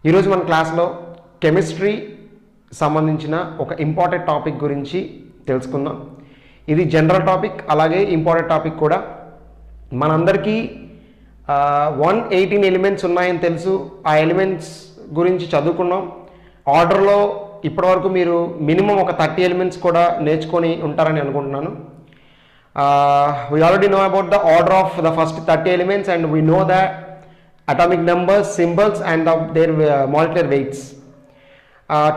ఈరోజు మన క్లాస్లో కెమిస్ట్రీ సంబంధించిన ఒక ఇంపార్టెంట్ టాపిక్ గురించి తెలుసుకుందాం. ఇది జనరల్ టాపిక్, అలాగే ఇంపార్టెంట్ టాపిక్ కూడా. మనందరికీ 118 ఎలిమెంట్స్ ఉన్నాయని తెలుసు. ఆ ఎలిమెంట్స్ గురించి చదువుకున్నాం. ఆర్డర్లో ఇప్పటివరకు మీరు మినిమం ఒక 30 ఎలిమెంట్స్ కూడా నేర్చుకొని ఉంటారని అనుకుంటున్నాను. We already know about the order of the first 30 elements, and we know that atomic numbers, symbols, and their molecular weights.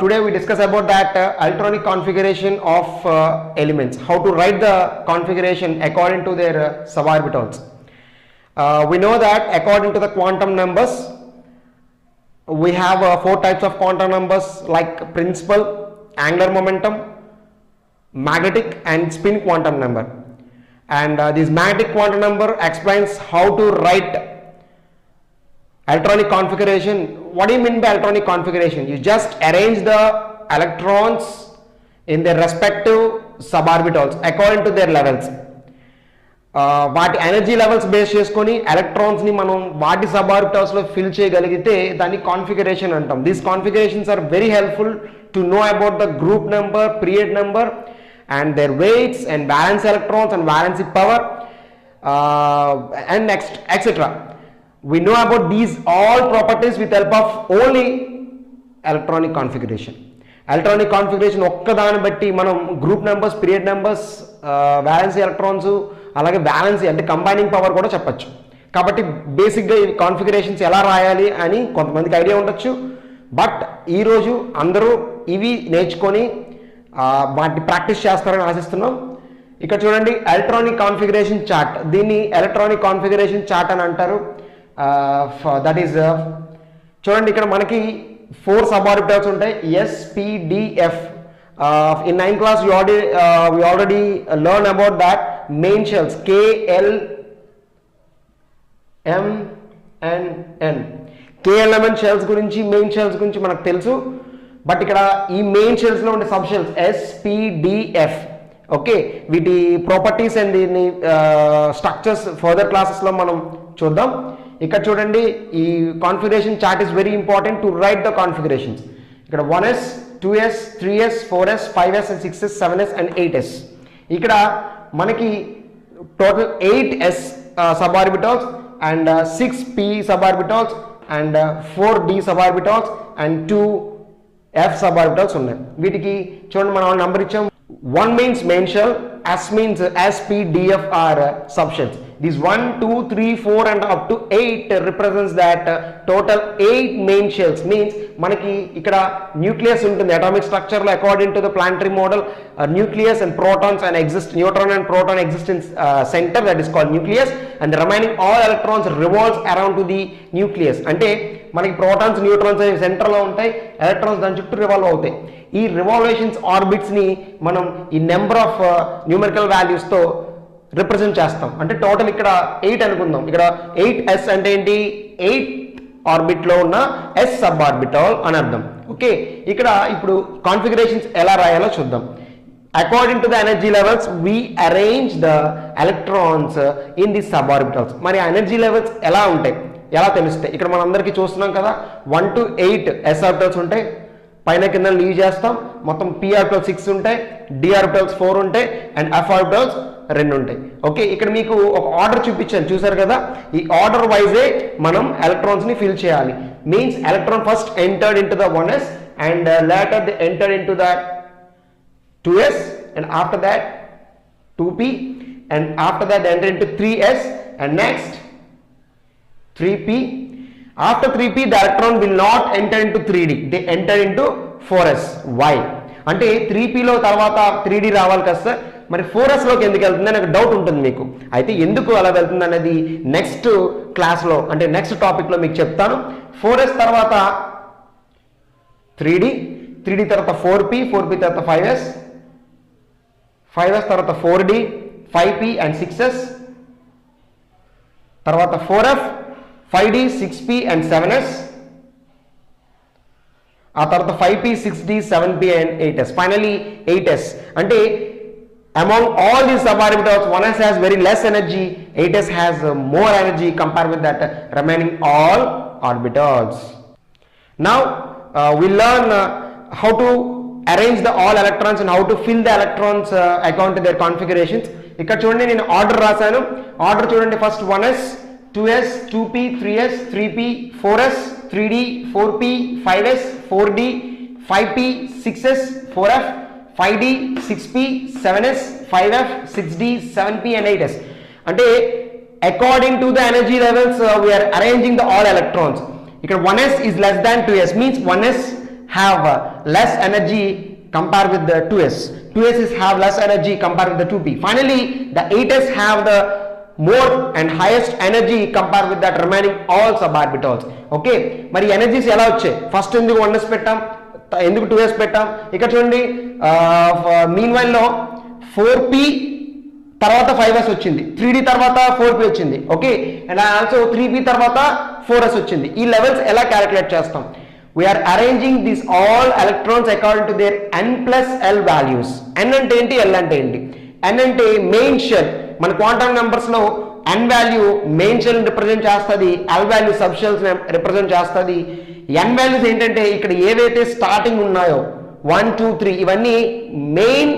Today we discuss about that electronic configuration of elements, how to write the configuration according to their suborbitals. We know that according to the quantum numbers, we have 4 types of quantum numbers like principal, angular momentum, magnetic, and spin quantum number. And this magnetic quantum number explains how to write electronic configuration. What do you mean by electronic configuration? You just arrange the electrons in their respective suborbitals according to their levels. వాటి energy levels base చేసుకొని ఎలక్ట్రాన్స్ని మనం వాటి సబార్బిటల్స్లో fill చేయగలిగితే దాన్ని configuration అంటాం. These configurations are very helpful to know about the group number, period number, and their weights and valence electrons and valency power and next etc. We know about these all properties with help of only electronic configuration. Electronic configuration ఒక్కదాన్ని బట్టి మనం group numbers, period numbers, valency electrons, అలాగే valency అంటే combining power కూడా చెప్పచ్చు. కాబట్టి బేసిక్గా ఈ కాన్ఫిగరేషన్స్ ఎలా రాయాలి అని కొంతమందికి ఐడియా ఉండొచ్చు. బట్ ఈరోజు అందరూ ఇవి నేర్చుకొని వాటిని ప్రాక్టీస్ చేస్తారని ఆశిస్తున్నాం. ఇక్కడ చూడండి, ఎలక్ట్రానిక్ కాన్ఫిగరేషన్ చార్ట్. దీన్ని ఎలక్ట్రానిక్ కాన్ఫిగరేషన్ చార్ట్ అని అంటారు. దట్ ఈస్ చూడండి, ఇక్కడ మనకి 4 సబార్బిటల్స్ ఉంటాయి, SPDF. In 9th class we already learn about that main shells, KLMNN. KLMN shells గురించి, మెయిన్ షెల్స్ గురించి మనకు తెలుసు. బట్ ఇక్కడ ఈ మెయిన్ షెల్స్లో ఉండే సబ్ షెల్స్ SPDF. ఓకే, వీటి ప్రాపర్టీస్ అండ్ దీని స్ట్రక్చర్స్ ఫర్దర్ క్లాసెస్లో మనం చూద్దాం. ఇక్కడ చూడండి, ఈ configuration chart is very important to right the configurations. ఇక్కడ 1s, 2s, 3s, 4s, 5s and 6s, 7s and 8s. ఇక్కడ మనకి total 8s suborbitals and 6p suborbitals and 4d suborbitals and 2f suborbitals ఉన్నాయి. వీటికి చూడండి, మనం number ఇచ్చాం. 1 means main shell, S means SPDF are subshells. These 1, 2, 3, 4 and up to 8 represents that total 8 main shells. Means మనకి ఇక్కడ nucleus ఉంటుంది. Atomic స్ట్రక్చర్లో according to the planetary model, nucleus and protons and exist, neutron and proton exist in centre, that is called nucleus, and the remaining all electrons revolves around to the nucleus. అంటే మనకి protons, neutrons సెంటర్లో ఉంటాయి, electrons దాని చుట్టూ revolve అవుతాయి. ఈ రివాల్వేషన్స్ ఆర్బిట్స్ని మనం ఈ నెంబర్ ఆఫ్ న్యూమరికల్ వాల్యూస్తో రిప్రజెంట్ చేస్తాం. అంటే టోటల్ ఇక్కడ 8 అనుకుందాం. ఇక్కడ 8s అంటే ఏంటి? 8 ఆర్బిట్లో ఉన్న S సబ్ ఆర్బిటల్ అని అర్థం. ఓకే, ఇక్కడ ఇప్పుడు కాన్ఫిగరేషన్స్ ఎలా రాయాలో చూద్దాం. According to the energy levels we arrange the electrons in the sub orbitals. మరి ఆ ఎనర్జీ లెవెల్స్ ఎలా ఉంటాయి, ఎలా తెలుస్తాయి? ఇక్కడ మనం అందరికీ చూస్తున్నాం కదా, 1 to 8 S ఆర్బిటల్స్ ఉంటాయి. పైన కింద లీవ్ చేస్తాం. మొత్తం P ఆర్బిటల్స్ 6 ఉంటాయి, D ఆర్బిటల్స్ 4 ఉంటాయి అండ్ F ఆర్బిటల్స్ 2 ఉంటాయి. ఓకే, ఇక్కడ మీకు ఒక ఆర్డర్ చూపించాను, చూసారు కదా. ఈ ఆర్డర్ వైజే మనం ఎలక్ట్రాన్స్ ని ఫిల్ చేయాలి. Means electron first entered into the 1s and later they entered into the 2s and after that 2p and after that they enter into 3s and next 3p. After 3p the electron will not enter into 3d, they enter into 4s. why? అంటే 3p లో తర్వాత 3d రావాలి కదా sir, మరి 4s లోకి ఎందుకు వెళ్తుంది అని ఒక డౌట్ ఉంటుంది మీకు. అయితే ఎందుకు అలా వెళ్తుంది అనేది నెక్స్ట్ క్లాస్లో, అంటే నెక్స్ట్ టాపిక్లో మీకు చెప్తాను. 4s తర్వాత 3d, 3d తర్వాత 4p, 4p తర్వాత 5s, 5s తర్వాత 4d, 5p and 6s, తర్వాత 4f, 5d, 6p and 7s, ఆ తర్వాత 5p, 6d, 7p and 8s, finally 8s. అంటే among all these suborbitals 1s has very less energy, 8s has more energy compared with that remaining all orbitals. Now we learn how to arrange the all electrons and how to fill the electrons according to their configurations. ఇక్కడ చూడండి నేను order రాశాను. Order చూడండి, first 1s 2s 2p 3s 3p 4s 3d 4p 5s 4d 5p 6s 4f 5d 6p 7s 5f 6d 7p and 8s. అంటే according to the energy levels we are arranging the all electrons. ఇక్కడ 1s is less than 2s means 1s have less energy compared with the 2s. 2s is have less energy compared with the 2p. Finally the 8s have the more and highest energy compared with that remaining all suborbitals. Okay, మరి energies ఎలా వచ్చాయి? First ఎందుకు 1s పెట్టాం, ఎందుకు 2s పెట్టాం? ఇక్కడ చూడండి mean while లో 4p తర్వాత 5s వచ్చింది, 3d తర్వాత 4p వచ్చింది. ఓకే, అండ్ ఆల్సో 3p తర్వాత 4s వచ్చింది. ఈ లెవెల్స్ ఎలా క్యాలిక్యులేట్ చేస్తాం? We are arranging these all electrons according to their n plus l values. n అంటే ఏంటి, l అంటే ఏంటి? n అంటే మెయిన్ షెల్. మన క్వాంటమ్ నెంబర్స్ లో n value main shell represent చేస్తుంది, l value sub shells represent చేస్తుంది. n వాల్యూస్ ఏంటంటే ఇక్కడ ఏవైతే స్టార్టింగ్ ఉన్నాయో 1 2 3 ఇవన్నీ మెయిన్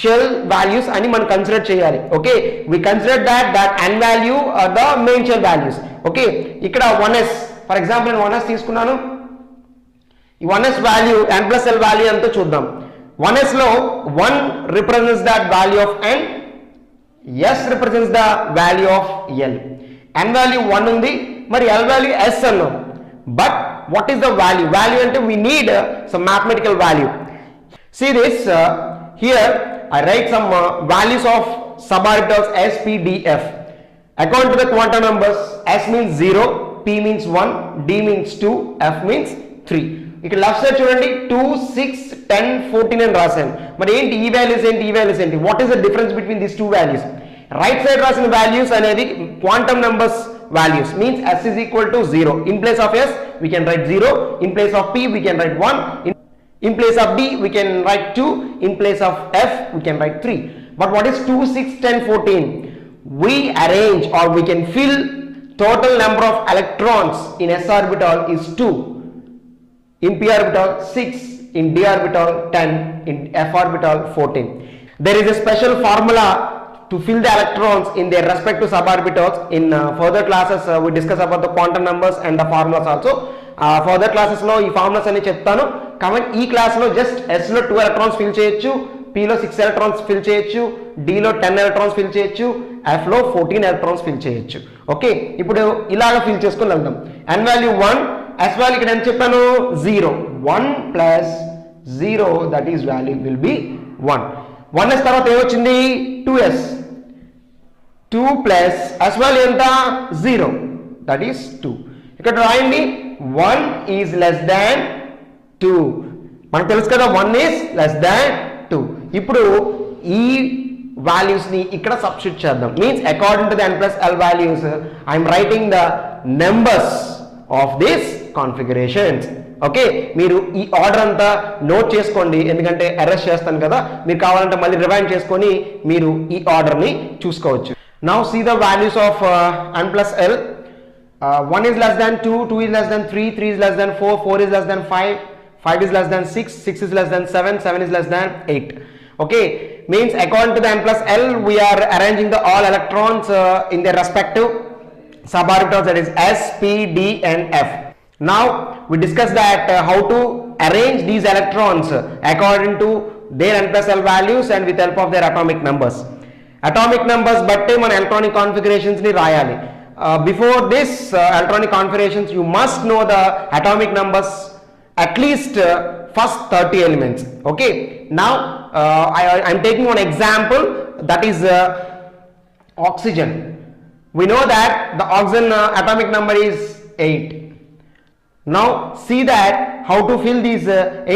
షెల్ వాల్యూస్ అని మనం కన్సిడర్ చేయాలి. Okay, we consider that n value are the main shell values. Okay, ఇక్కడ 1s ఫర్ ఎగ్జాంపుల్ నేను 1s తీసుకున్నాను. ఈ 1s value n plus l value ఎంతో చూద్దాం. 1s లో 1 represents that value of n, s represents the value of l. n value 1 ఉంది, మరి l value s అన్నాం. But what is the value? Value అంటే we need some mathematical value. See this here I write some values of suborbitals s, p, d, f. According to the quantum numbers, s means 0, p means 1, d means 2, f means 3. ఇక్కడ left side చూడండి 2 6 10 14 అని రాశాను. మరి ఏంటి ఈ values ఏంటి, ఈ values ఏంటి? What is the difference between these two values? Right side రాసిన వాల్యూస్ అనేది quantum numbers values means s is equal to 0. In place of s we can write 0, in place of p we can write 1, in place of d we can write 2, in place of f we can write 3. But what is 2 6 10 14? We arrange or we can fill total number of electrons in s orbital is 2, in p orbital 6, in d orbital 10, in f orbital 14. There is a special formula to fill the electrons in their respective suborbitals. In further classes we discuss about the quantum numbers and the formulas also. Further classes లో ఈ formulas అన్ని చెప్తాను. కాబట్టి ఈ class లో just s లో 2 electrons fill చేయొచ్చు, p లో 6 ఎలక్ట్రాన్స్ ఫిల్ చేయొచ్చు, d లో 10 ఎలక్ట్రాన్స్ ఫిల్ చేయొచ్చు, f లో 14 ఎలక్ట్రాన్స్ ఫిల్ చేయొచ్చు. ఓకే, ఇప్పుడు ఇలాగ ఫిల్ చేసుకొని వెళ్దాం. n వాల్యూ 1, s వాల్యూ ఇక్కడ ఎంత చెప్పాను 0. 1 plus 0 that is value will be 1. 1s తర్వాత ఏమొచ్చింది 2s. 2 ప్లస్ s వాల్యూ ఎంత 0 దట్ ఈస్ 2. ఇక్కడ రాయండి 1 ఈజ్ లెస్ దాన్ 2. మనకు తెలుసు కదా 1 ఈజ్ లెస్ దాన్ 2. ఇప్పుడు ఈ వాల్యూస్ ని ఇక్కడ సబ్స్టిట్యూట్ చేద్దాం. Means according to the n plus l values I'm writing the numbers of this configurations. Okay, మీరు ఈ ఆర్డర్ అంతా నోట్ చేసుకోండి, ఎందుకంటే అరెస్ట్ చేస్తాను కదా, మీరు కావాలంటే మళ్ళీ రివైండ్ చేసుకొని మీరు ఈ ఆర్డర్ ని చూసుకోవచ్చు. Now see the values of n plus l. 1 is less than 2, 2 is less than 3, 3 is less than 4, 4 is less than 5, 5 is less than 6, 6 is less than 7, 7 is less than 8. Okay, means according to the n plus l we are arranging the all electrons in their respective suborbitals, that is s, p, d and f. Now we discussed that how to arrange these electrons according to their n plus l values and with help of their atomic numbers. Atomic numbers బట్టి మన electronic configurations ని రాయాలి. Before this electronic configurations you must know the atomic numbers at least first 30 elements. Okay, now I am taking one example, that is oxygen. We know that the oxygen atomic number is 8. Now see that how to fill these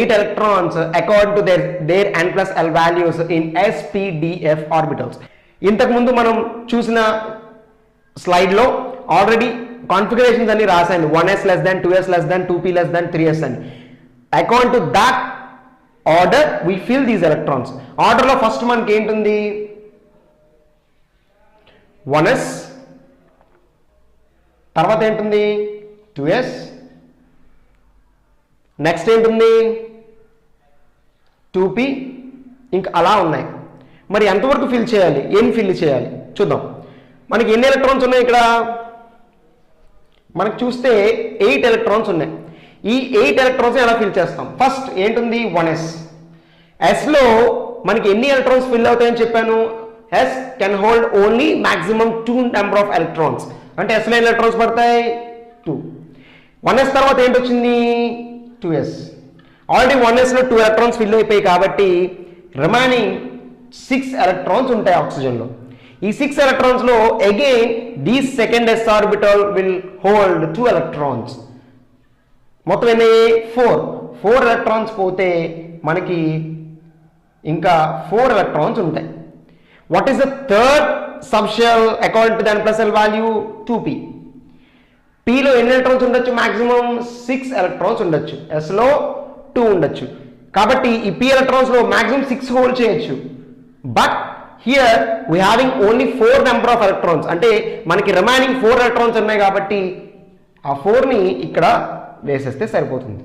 8 electrons according to their n plus l values in s, p, d, f orbitals. ఇంతకు ముందు మనం చూసిన slide లో already configurations అన్ని రాశాను. 1s less than 2s less than 2p less than 3s అని. According to that order we fill these electrons. Order లో first మనకి ఏంటుంది 1s, తర్వాత ఏంటుంది 2s, నెక్స్ట్ ఏంటుంది 2p, ఇంకా అలా ఉన్నాయి. మరి ఎంతవరకు ఫిల్ చేయాలి, ఏం ఫిల్ చేయాలి చూద్దాం. మనకి ఎన్ని ఎలక్ట్రాన్స్ ఉన్నాయి ఇక్కడ? మనకు చూస్తే 8 ఎలక్ట్రాన్స్ ఉన్నాయి. ఈ 8 ఎలక్ట్రాన్స్ ఎలా ఫిల్ చేస్తాం? First ఏంటుంది 1s. ఎస్లో మనకి ఎన్ని ఎలక్ట్రాన్స్ ఫిల్ అవుతాయని చెప్పాను? S can hold only maximum 2 number of electrons. అంటే ఎస్లో ఎన్ని ఎలక్ట్రాన్స్ పడతాయి? 2. 1s తర్వాత ఏంటి వచ్చింది? 2s. ఆల్రెడీ 1sలో 2 ఎలక్ట్రాన్స్ ఫిల్ అయిపోయి కాబట్టి రిమైనింగ్ 6 ఎలక్ట్రాన్స్ ఉంటాయి ఆక్సిజన్లో. ఈ 6 ఎలక్ట్రాన్స్లో again the second s orbital will hold 2 electrons. మొత్తం ఎన్ని? 4 ఎలక్ట్రాన్స్ పోతే మనకి ఇంకా 4 ఎలక్ట్రాన్స్ ఉంటాయి. What is the third subshell according to the n+l value? 2p. pలో ఎన్ని ఎలక్ట్రాన్స్ ఉండొచ్చు? మాక్సిమం 6 ఎలక్ట్రాన్స్ ఉండొచ్చు. sలో 2 ఉండొచ్చు. కాబట్టి ఈ p ఎలక్ట్రాన్స్లో మాక్సిమం 6 హోల్డ్ చేయొచ్చు. But here we having only 4 number of electrons. అంటే మనకి రిమైనింగ్ 4 ఎలక్ట్రాన్స్ ఉన్నాయి కాబట్టి ఆ 4ని ఇక్కడ వేసేస్తే సరిపోతుంది.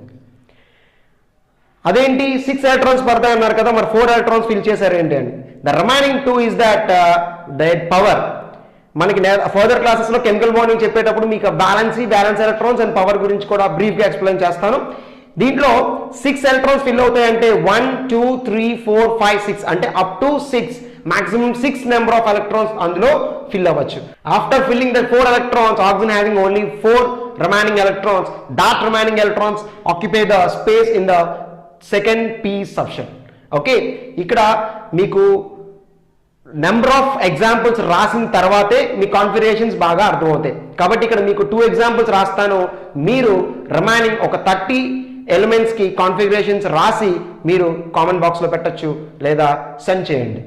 అదేంటి 6 ఎలక్ట్రాన్స్ పడతాయి అన్నారు కదా, మరి 4 ఎలక్ట్రాన్స్ ఫిల్ చేశారు ఏంటి అని? The remaining 2 is that power. మనకి ఫర్దర్ క్లాసెస్లో కెమికల్ బాండింగ్ చెప్పేటప్పుడు మీకు బ్యాలెన్స్ ఎలక్ట్రాన్స్ అండ్ పవర్ గురించి కూడా బ్రీఫ్గా ఎక్స్ప్లెయిన్ చేస్తాను. దీంట్లో 6 ఎలక్ట్రాన్స్ ఫిల్ అవుతాయంటే 1 2 3 4 5 6 అంటే up to 6 maximum 6 number of electrons అందులో ఫిల్ అవ్వచ్చు. After filling the 4 electrons, oxygen having only 4 remaining electrons, that remaining electrons occupy the space in the second p subshell. Okay, ఇక్కడ మీకు number of examples రాసిన తర్వాతే మీ configurations బాగా అర్థమవుతాయి. కాబట్టి ఇక్కడ మీకు 2 ఎగ్జాంపుల్స్ రాస్తాను. మీరు రిమైనింగ్ ఒక 30 ఎలిమెంట్స్ కి కాన్ఫిగరేషన్స్ రాసి మీరు కామెంట్ బాక్స్ లో పెట్టొచ్చు లేదా సెండ్ చేయండి.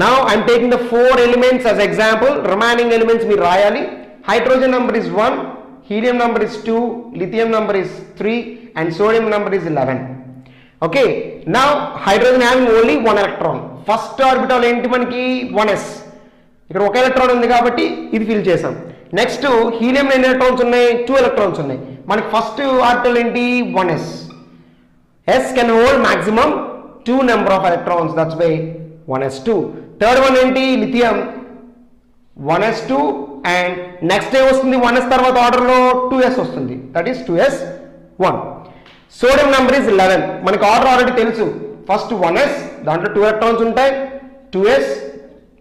Now I am taking the 4 elements as example. Remaining elements మీరు రాయాలి. Hydrogen number is 1, helium number is 2, lithium number is 3 and sodium number is 11. Okay, now hydrogen having only 1 electron. First orbital ఏంటి మనకి? 1s. ఇక్కడ ఒక electron ఉంది కాబట్టి ఇది fill చేసాం. నెక్స్ట్ హీలియం ఎన్ని ఎలక్ట్రాన్స్ ఉన్నాయి? 2 ఎలక్ట్రాన్స్ ఉన్నాయి. మనకి ఫస్ట్ ఆర్బిటల్ ఏంటి? 1s. s can hold maximum 2 number of electrons, that's why 1s2. Third one ఏంటి? లిథియం 1s2 అండ్ నెక్స్ట్ ఏ వస్తుంది? 1s తర్వాత ఆర్డర్లో 2s వస్తుంది, that is 2s1. Sodium number is 11. మనకి ఆర్డర్ ఆల్రెడీ తెలుసు. ఫస్ట్ 1s, దాంట్లో 2 electrons ఉంటాయి. 2s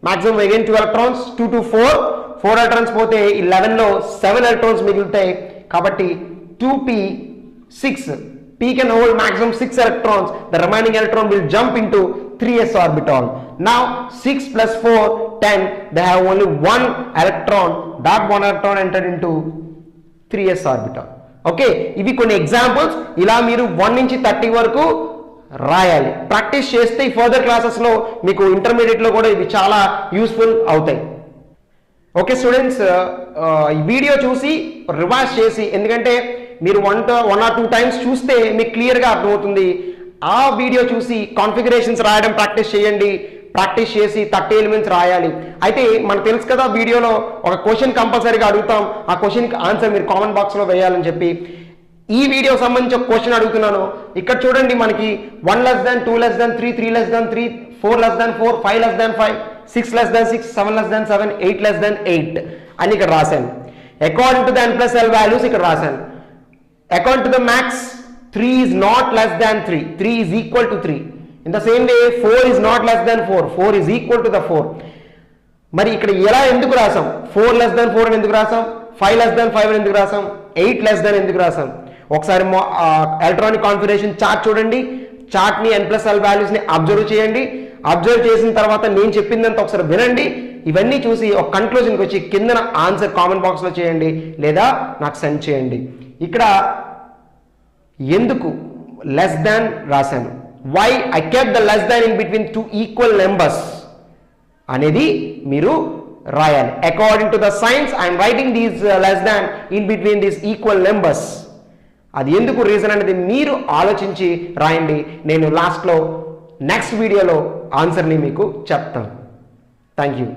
maximum again 2 electrons, 2 to 4 electrons పోతే 11లో 7 ఎలక్ట్రాన్స్ మిగులుతాయి. కాబట్టి 2p6. p can hold maximum 6 electrons. The remaining electron will jump into 3s orbital. Now 6 plus 4 10. They have only 1 electron. That 1 electron entered into 3s orbital. Okay, ఇవి కొన్ని examples. ఇలా మీరు 1 నుంచి 30 వరకు రాయాలి. ప్రాక్టీస్ చేస్తే ఈ ఫర్దర్ క్లాసెస్లో మీకు ఇంటర్మీడియట్లో కూడా ఇవి చాలా యూస్ఫుల్ అవుతాయి. ఓకే స్టూడెంట్స్, ఈ వీడియో చూసి రివైజ్ చేసి, ఎందుకంటే మీరు 1 or 2 టైమ్స్ చూస్తే మీకు క్లియర్గా అర్థమవుతుంది. ఆ వీడియో చూసి కాన్ఫిగరేషన్స్ రాయడం ప్రాక్టీస్ చేయండి. ప్రాక్టీస్ చేసి 30 ఎలిమెంట్స్ రాయాలి. అయితే మనకు తెలుసు కదా, వీడియోలో ఒక క్వశ్చన్ కంపల్సరీగా అడుగుతాం. ఆ క్వశ్చన్కి ఆన్సర్ మీరు కామెంట్ బాక్స్లో వేయాలని చెప్పి ఈ వీడియో సంబంధించి ఒక క్వశ్చన్ అడుగుతున్నాను. ఇక్కడ చూడండి, మనకి 1 less than 2 less than 3 3 less than 3 4 less than 4 5 less than 5 6 less than 6 7 less than 7 8 less than 8 అని ఇక్కడ రాశాను. According to the n+l values ఇక్కడ రాశాను. According to the max, 3 is not less than 3. 3 is equal to 3. In the same way, 4 is not less than 4. 4 is equal to the 4. మరి ఇక్కడ ఎలా ఎందుకు రాసాం? 4 less than 4 అని ఎందుకు రాసాం? 5 less than 5 అని ఎందుకు రాసాం? 8 less than ఎందుకు రాసాం? ఒకసారి ఎలక్ట్రానిక్ కాన్ఫిగరేషన్ చార్ట్ చూడండి. చార్ట్ని n+l వాల్యూస్ని అబ్జర్వ్ చేయండి. అబ్జర్వ్ చేసిన తర్వాత నేను చెప్పిందంతా ఒకసారి వినండి. ఇవన్నీ చూసి ఒక కన్క్లూజన్కి వచ్చి కిందన ఆన్సర్ కామెంట్ బాక్స్లో చేయండి లేదా నాకు సెండ్ చేయండి. ఇక్కడ ఎందుకు లెస్ దాన్ రాశాను? Why I kept the less than in between 2 equal numbers అనేది మీరు రాయాలి. According to the signs I'm writing these less than in between these equal numbers. అది ఎందుకు రీజన్ అనేది మీరు ఆలోచించి రాయండి. నేను లాస్ట్లో నెక్స్ట్ వీడియోలో ఆన్సర్ని మీకు చెప్తాను. Thank you.